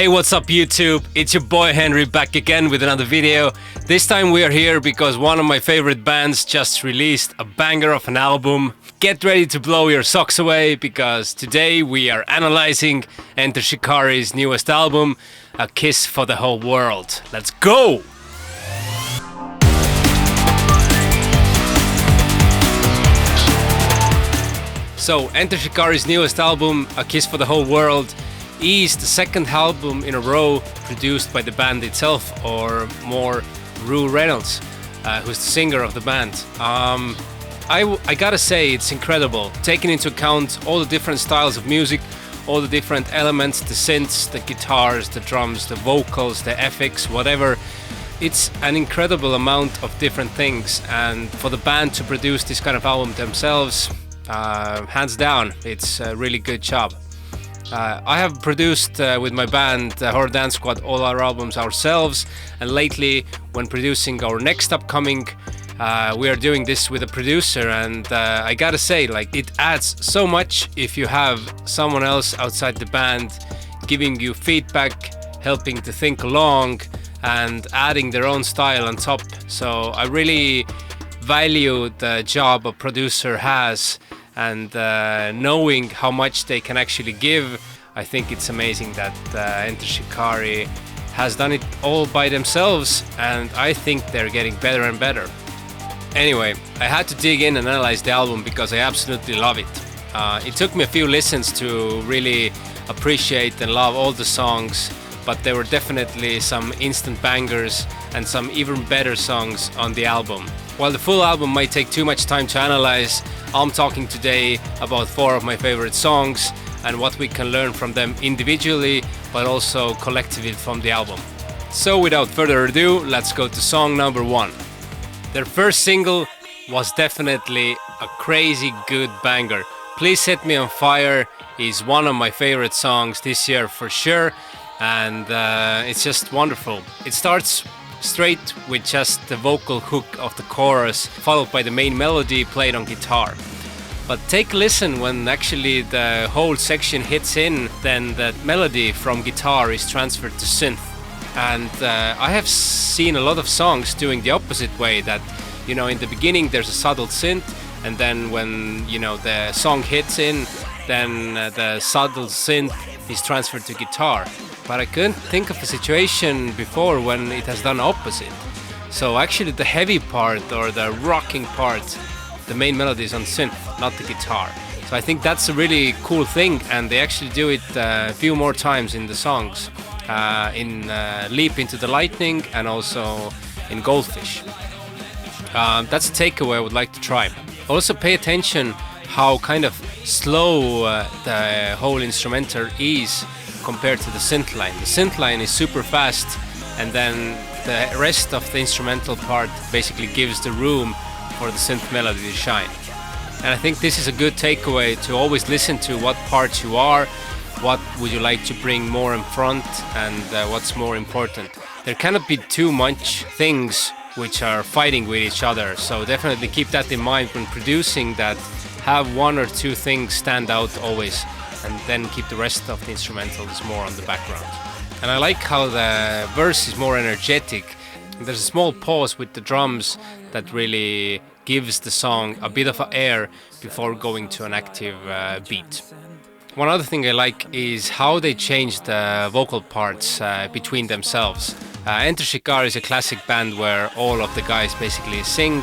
Hey, what's up YouTube? It's your boy Henri back again with another video. This time we are here because one of my favorite bands just released a banger of an album. Get ready to blow your socks away because today we are analyzing Enter Shikari's newest album, A Kiss for the Whole World. Let's go! So, Enter Shikari's newest album, A Kiss for the Whole World, is the second album in a row produced by the band itself, or more Rue Reynolds, who's the singer of the band. I gotta say, it's incredible, taking into account all the different styles of music, all the different elements, the synths, the guitars, the drums, the vocals, the FX, whatever. It's an incredible amount of different things, and for the band to produce this kind of album themselves, hands down, it's a really good job. I have produced with my band Horror Dance Squad all our albums ourselves, and lately when producing our next upcoming we are doing this with a producer, and I gotta say, like, it adds so much if you have someone else outside the band giving you feedback, helping to think along and adding their own style on top. So I really value the job a producer has, and knowing how much they can actually give. I think it's amazing that Enter Shikari has done it all by themselves, and I think they're getting better and better. Anyway, I had to dig in and analyze the album because I absolutely love it. It took me a few listens to really appreciate and love all the songs, but there were definitely some instant bangers and some even better songs on the album. While the full album might take too much time to analyze, I'm talking today about 4 of my favorite songs and what we can learn from them individually, but also collectively from the album. So without further ado, let's go to song number 1. Their first single was definitely a crazy good banger. Please Set Me on Fire is one of my favorite songs this year for sure, and it's just wonderful. It starts straight with just the vocal hook of the chorus, followed by the main melody played on guitar. But take a listen when actually the whole section hits in, then that melody from guitar is transferred to synth. And I have seen a lot of songs doing the opposite way, that, you know, in the beginning there's a subtle synth, and then when, you know, the song hits in, then the subtle synth is transferred to guitar. But I couldn't think of a situation before when it has done opposite. So actually the heavy part, or the rocking part, the main melody is on synth, not the guitar. So I think that's a really cool thing, and they actually do it a few more times in the songs, in Leap Into the Lightning and also in Goldfish. That's a takeaway I would like to try. Also pay attention how kind of slow the whole instrumental is compared to the synth line. The synth line is super fast, and then the rest of the instrumental part basically gives the room for the synth melody to shine. And I think this is a good takeaway, to always listen to what parts you are, what would you like to bring more in front, and what's more important. There cannot be too much things which are fighting with each other, so definitely keep that in mind when producing, that have 1 or 2 things stand out always, and then keep the rest of the instrumentals more on the background. And I like how the verse is more energetic. There's a small pause with the drums that really gives the song a bit of air before going to an active beat. One other thing I like is how they change the vocal parts between themselves. Enter Shikari is a classic band where all of the guys basically sing,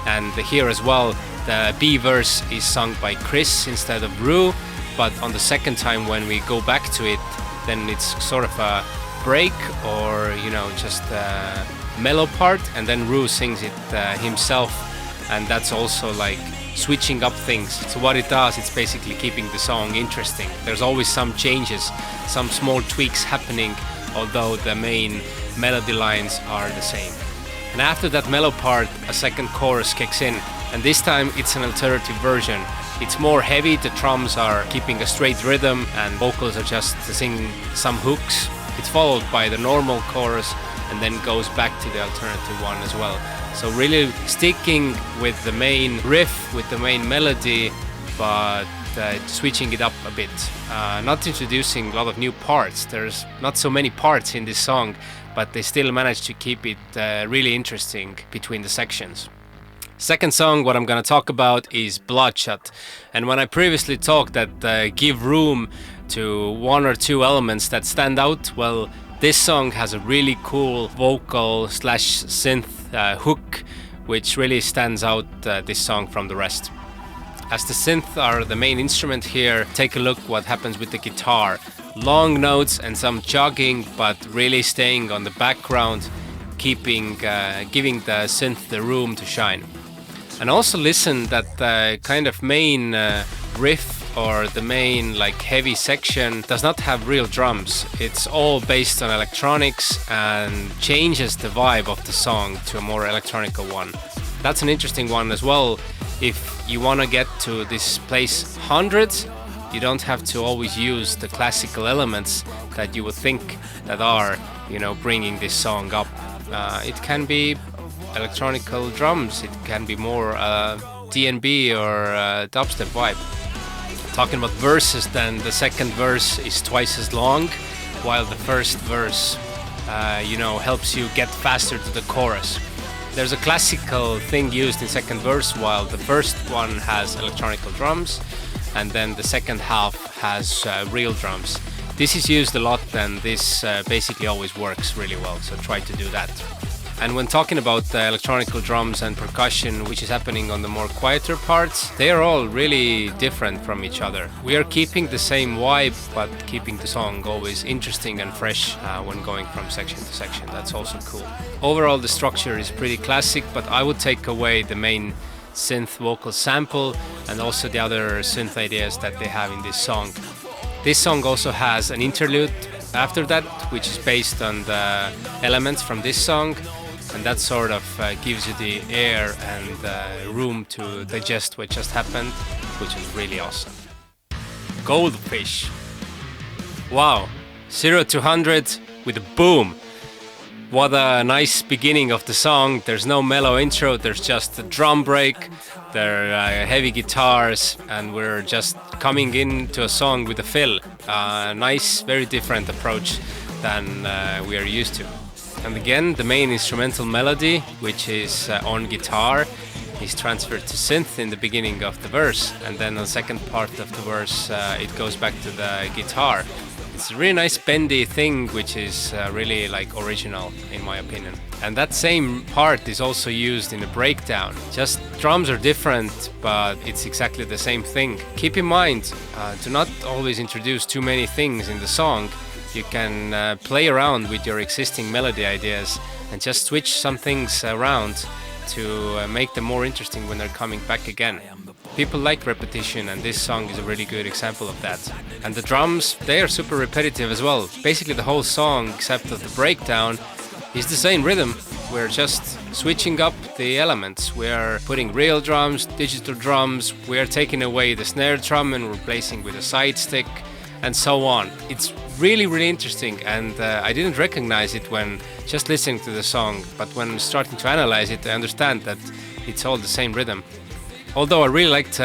and here as well the B verse is sung by Chris instead of Rue. But on the second time when we go back to it, then it's sort of a break, or, you know, just a mellow part, and then Rue sings it himself, and that's also like switching up things. So what it does, it's basically keeping the song interesting. There's always some changes, some small tweaks happening, although the main melody lines are the same. And after that mellow part, a second chorus kicks in, and this time it's an alternative version. It's more heavy, the drums are keeping a straight rhythm, and vocals are just singing some hooks. It's followed by the normal chorus, and then goes back to the alternative one as well. So really sticking with the main riff, with the main melody, but switching it up a bit, not introducing a lot of new parts. There's not so many parts in this song, but they still managed to keep it really interesting between the sections. Second song, what I'm gonna talk about is Bloodshot. And when I previously talked that give room to one or two elements that stand out, well, this song has a really cool vocal slash synth hook, which really stands out this song from the rest. As the synth are the main instrument here, take a look what happens with the guitar. Long notes and some jogging, but really staying on the background, giving the synth the room to shine. And also listen that the kind of main riff or the main like heavy section does not have real drums. It's all based on electronics and changes the vibe of the song to a more electronical one. That's an interesting one as well. If you want to get to this place 100, you don't have to always use the classical elements that you would think that are, bringing this song up. It can be electronical drums, it can be more D&B or dubstep vibe. Talking about verses, then the second verse is twice as long, while the first verse, helps you get faster to the chorus. There's a classical thing used in second verse, while the first one has electronical drums, and then the second half has real drums. This is used a lot, and this basically always works really well, so try to do that. And when talking about the electronical drums and percussion, which is happening on the more quieter parts, they are all really different from each other. We are keeping the same vibe, but keeping the song always interesting and fresh when going from section to section. That's also cool. Overall, the structure is pretty classic, but I would take away the main synth vocal sample and also the other synth ideas that they have in this song. This song also has an interlude after that, which is based on the elements from this song. And that sort of gives you the air and room to digest what just happened, which is really awesome. Goldfish. Wow, 0 to 100 with a boom. What a nice beginning of the song. There's no mellow intro, there's just a drum break, there are heavy guitars, and we're just coming into a song with a fill. Nice, very different approach than we are used to. And again, the main instrumental melody, which is on guitar, is transferred to synth in the beginning of the verse, and then on the second part of the verse it goes back to the guitar. It's a really nice bendy thing, which is really like original in my opinion. And that same part is also used in the breakdown. Just drums are different, but it's exactly the same thing. Keep in mind, do not always introduce too many things in the song. You can play around with your existing melody ideas and just switch some things around to make them more interesting when they're coming back again. People like repetition, and this song is a really good example of that. And the drums, they are super repetitive as well. Basically the whole song, except that the breakdown, is the same rhythm. We're just switching up the elements. We are putting real drums, digital drums, we are taking away the snare drum and replacing with a side stick, and so on. It's really interesting, and I didn't recognize it when just listening to the song, but when starting to analyze it, I understand that it's all the same rhythm. Although I really liked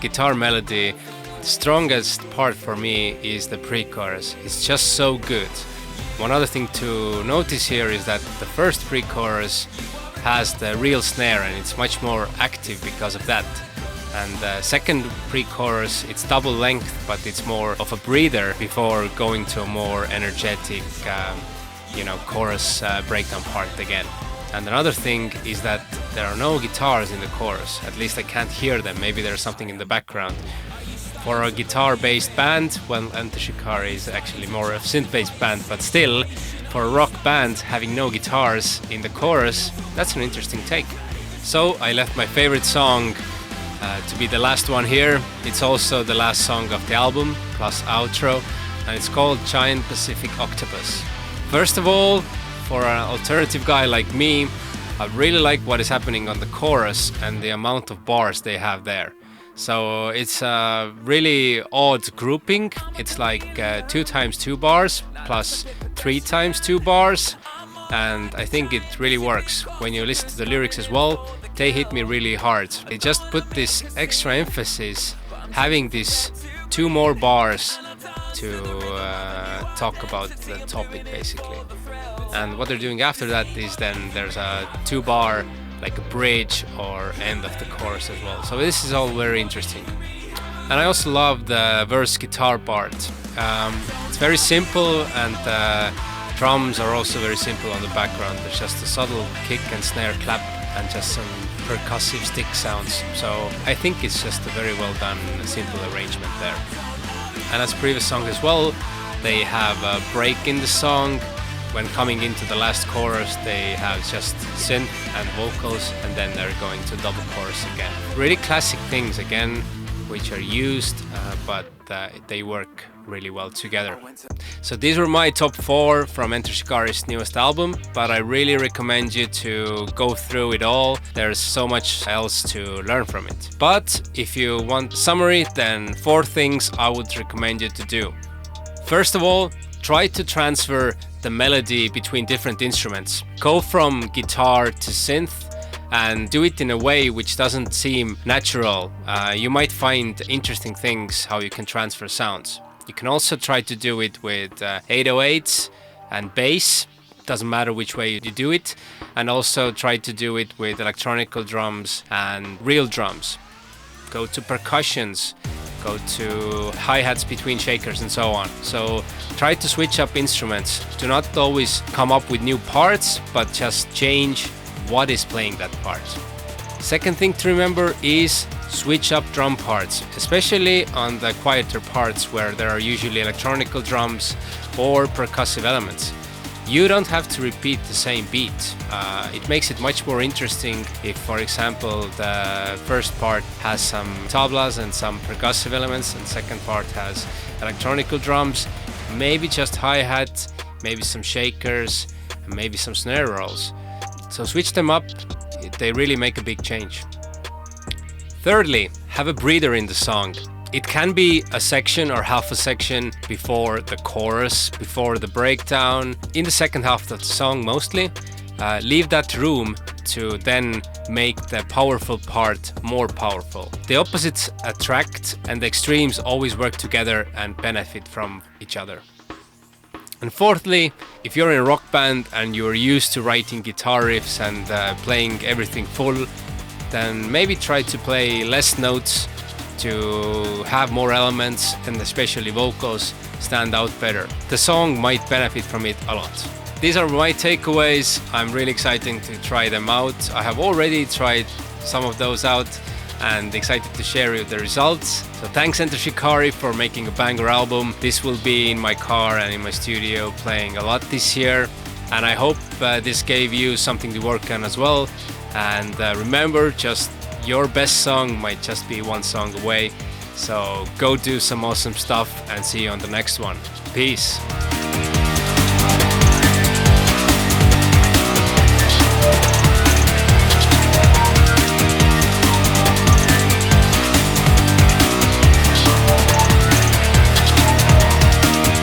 guitar melody, the strongest part for me is the pre-chorus. It's just so good. One other thing to notice here is that the first pre-chorus has the real snare, and it's much more active because of that. And the second pre-chorus, it's double length, but it's more of a breather before going to a more energetic, chorus breakdown part again. And another thing is that there are no guitars in the chorus. At least I can't hear them. Maybe there's something in the background. For a guitar-based band, well, Enter Shikari is actually more of a synth-based band, but still, for a rock band having no guitars in the chorus, that's an interesting take. So I left my favorite song to be the last one here. It's also the last song of the album, plus outro, and it's called Giant Pacific Octopus. First of all, for an alternative guy like me, I really like what is happening on the chorus and the amount of bars they have there. So it's a really odd grouping. It's like 2 times 2 bars plus 3 times 2 bars, and I think it really works. When you listen to the lyrics as well, they hit me really hard. They just put this extra emphasis having these 2 more bars to talk about the topic basically. And what they're doing after that is then there's a 2 bar, like a bridge or end of the chorus as well. So this is all very interesting. And I also love the verse guitar part. It's very simple, and the drums are also very simple on the background. There's just a subtle kick and snare clap and just some percussive stick sounds. So I think it's just a very well done, simple arrangement there. And as previous songs as well, they have a break in the song. When coming into the last chorus, they have just synth and vocals, and then they're going to double chorus again. Really classic things again, which are used, but they work really well together. So these were my top 4 from Enter Shikari's newest album, but I really recommend you to go through it all. There's so much else to learn from it. But if you want summary, then 4 things I would recommend you to do. First of all, try to transfer the melody between different instruments. Go from guitar to synth and do it in a way which doesn't seem natural. You might find interesting things how you can transfer sounds. You can also try to do it with 808s and bass. Doesn't matter which way you do it. And also try to do it with electronical drums and real drums. Go to percussions. Go to hi-hats between shakers and so on. So try to switch up instruments. Do not always come up with new parts, but just change what is playing that part. Second thing to remember is switch up drum parts, especially on the quieter parts where there are usually electronical drums or percussive elements. You don't have to repeat the same beat. It makes it much more interesting if, for example, the first part has some tablas and some percussive elements, and the second part has electronical drums, maybe just hi-hat, maybe some shakers, and maybe some snare rolls. So switch them up, they really make a big change. Thirdly, have a breather in the song. It can be a section or half a section before the chorus, before the breakdown, in the second half of the song mostly. Leave that room to then make the powerful part more powerful. The opposites attract, and the extremes always work together and benefit from each other. And fourthly, if you're in a rock band and you're used to writing guitar riffs and playing everything full, then maybe try to play less notes to have more elements, and especially vocals stand out better. The song might benefit from it a lot. These are my takeaways. I'm really excited to try them out. I have already tried some of those out and excited to share you the results. So thanks Enter Shikari for making a banger album. This will be in my car and in my studio playing a lot this year, and I hope this gave you something to work on as well. And remember, just your best song might just be one song away. So go do some awesome stuff and see you on the next one. Peace.